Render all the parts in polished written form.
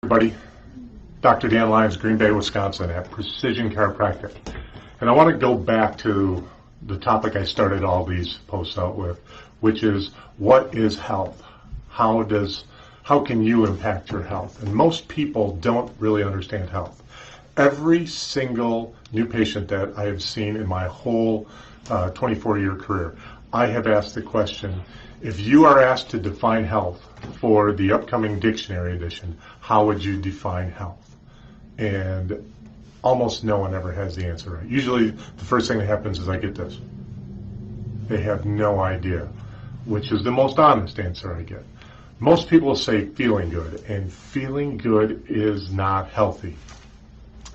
Everybody, Dr. Dan Lyons, Green Bay, Wisconsin at Precision Chiropractic. And I want to go back to the topic I started all these posts out with, which is what is health? How can you impact your health? And most people don't really understand health. Every single new patient that I have seen in my whole 24-year career, I have asked the question, if you are asked to define health for the upcoming dictionary edition, how would you define health? And almost no one ever has the answer right. Usually the first thing that happens is I get this. They have no idea, which is the most honest answer I get. Most people say feeling good, and feeling good is not healthy.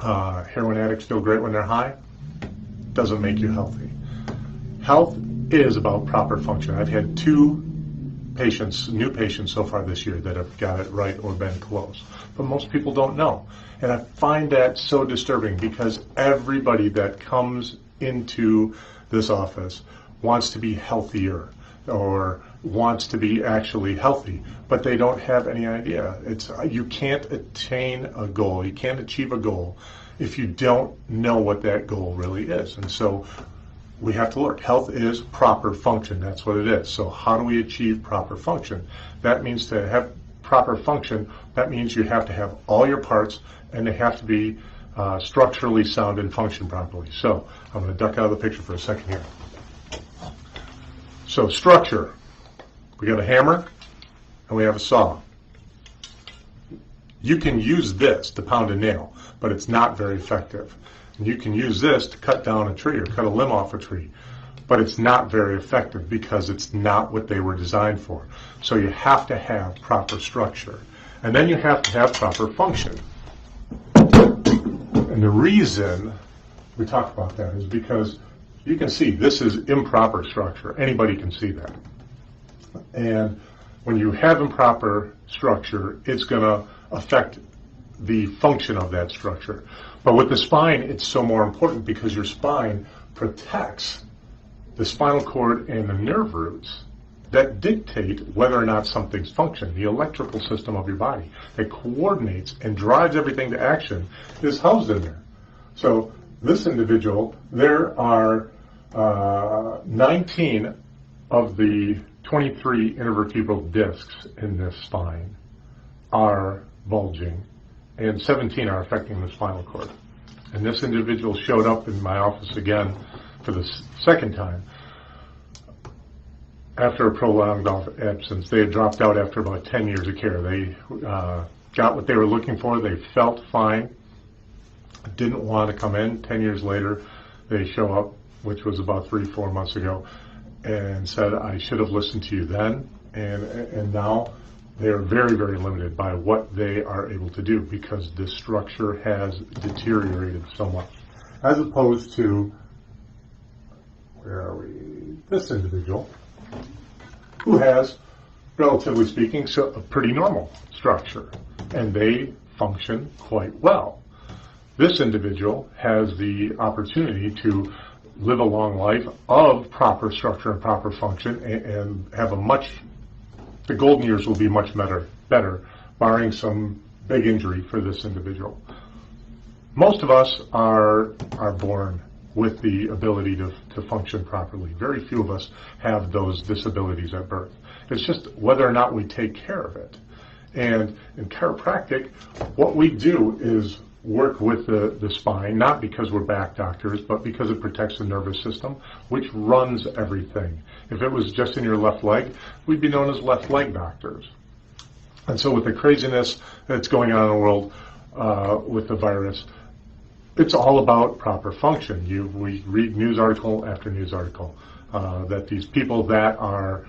Heroin addicts feel great when they're high. Doesn't make you healthy. Health is about proper function. I've had 2 patients, new patients so far this year that have got it right or been close. But most people don't know. And I find that so disturbing because everybody that comes into this office wants to be healthier or wants to be actually healthy, but they don't have any idea. You can't attain a goal, you can't achieve a goal if you don't know what that goal really is. And so we have to look. Health is proper function. That's what it is. So how do we achieve proper function? That means to have proper function, that means you have to have all your parts and they have to be structurally sound and function properly. So I'm going to duck out of the picture for a second here. So structure. We got a hammer and we have a saw. You can use this to pound a nail, but it's not very effective. And you can use this to cut down a tree or cut a limb off a tree, but it's not very effective because it's not what they were designed for. So you have to have proper structure. And then you have to have proper function. And the reason we talk about that is because you can see this is improper structure. Anybody can see that. And when you have improper structure, it's going to affect the function of that structure. But with the spine, it's so more important because your spine protects the spinal cord and the nerve roots that dictate whether or not something's functioning. The electrical system of your body that coordinates and drives everything to action is housed in there. So this individual, there are 19 of the 23 intervertebral discs in this spine are bulging, and 17 are affecting the spinal cord. And this individual showed up in my office again for the second time after a prolonged absence. They had dropped out after about 10 years of care. They got what they were looking for. They felt fine, didn't want to come in. 10 years later, they show up, which was about 3-4 months ago, and said, I should have listened to you then. And now they are very, very limited by what they are able to do because the structure has deteriorated so much. As opposed to, where are we? This individual, who has, relatively speaking, a pretty normal structure, and they function quite well. This individual has the opportunity to live a long life of proper structure and proper function and have the golden years will be much better, barring some big injury for this individual. Most of us are born with the ability to function properly. Very few of us have those disabilities at birth. It's just whether or not we take care of it. And in chiropractic, what we do is work with the spine, not because we're back doctors, but because it protects the nervous system, which runs everything. If it was just in your left leg, we'd be known as left leg doctors. And so with the craziness that's going on in the world with the virus, it's all about proper function. We read news article after news article that these people that are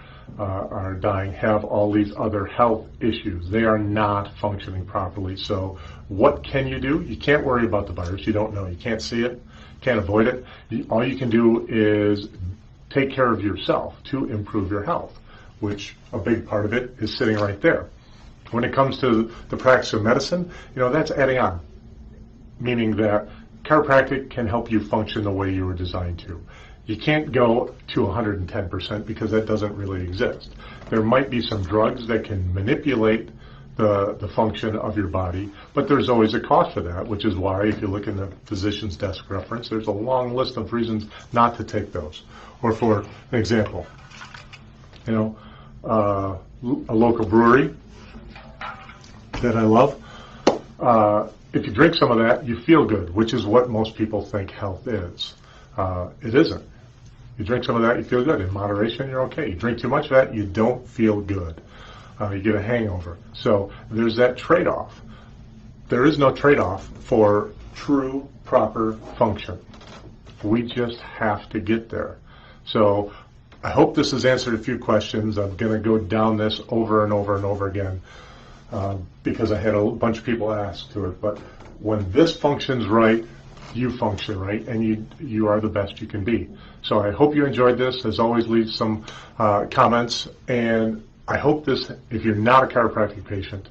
dying have all these other health issues. They are not functioning properly. So what can you do? You can't worry about the virus. You don't know. You can't see it. Can't avoid it. All you can do is take care of yourself to improve your health, which a big part of it is sitting right there. When it comes to the practice of medicine, that's adding on, meaning that chiropractic can help you function the way you were designed to. You can't go to 110% because that doesn't really exist. There might be some drugs that can manipulate the function of your body, but there's always a cost for that, which is why if you look in the physician's desk reference, there's a long list of reasons not to take those. Or for an example, a local brewery that I love, if you drink some of that, you feel good, which is what most people think health is. It isn't. You drink some of that, you feel good. In moderation, you're okay. You drink too much of that, you don't feel good. You get a hangover. So there's that trade-off. There is no trade-off for true, proper function. We just have to get there. So I hope this has answered a few questions. I'm going to go down this over and over and over again because I had a bunch of people ask to it. But when this functions right, you function right, and you are the best you can be. So I hope you enjoyed this. As always, leave some comments, and I hope this, if you're not a chiropractic patient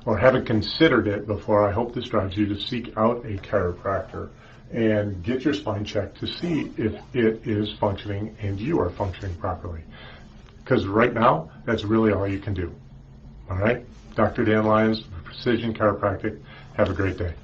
or haven't considered it before, I hope this drives you to seek out a chiropractor and get your spine checked to see if it is functioning and you are functioning properly. Because right now, that's really all you can do. All right? Dr. Dan Lyons, Precision Chiropractic. Have a great day.